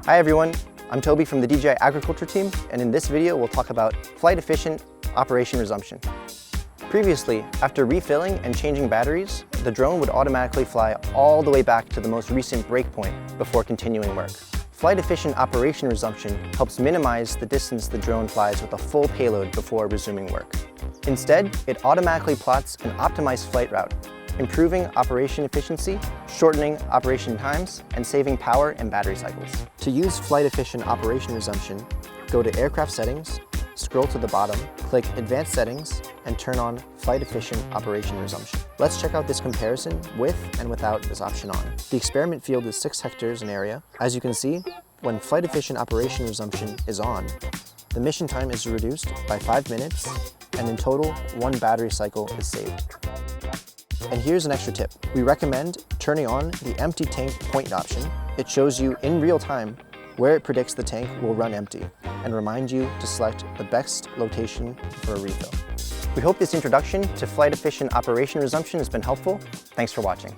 Hi everyone, I'm Toby from the DJI Agriculture team, and in this video we'll talk about Flight-Efficient Operation Resumption. Previously, after refilling and changing batteries, the drone would automatically fly all the way back to the most recent breakpoint before continuing work. Flight-Efficient Operation Resumption helps minimize the distance the drone flies with a full payload before resuming work. Instead, it automatically plots an optimized flight route, improving operation efficiency, shortening operation times, and saving power and battery cycles. To use Flight-Efficient Operation Resumption, go to Aircraft Settings, scroll to the bottom, click Advanced Settings, and turn on Flight-Efficient Operation Resumption. Let's check out this comparison with and without this option on. The experiment field is 6 hectares in area. As you can see, when Flight-Efficient Operation Resumption is on, the mission time is reduced by 5 minutes, and in total, 1 battery cycle is saved. And here's an extra tip. We recommend turning on the empty tank point option. It shows you in real time where it predicts the tank will run empty and remind you to select the best location for a refill. We hope this introduction to Flight-Efficient Operation Resumption has been helpful. Thanks for watching.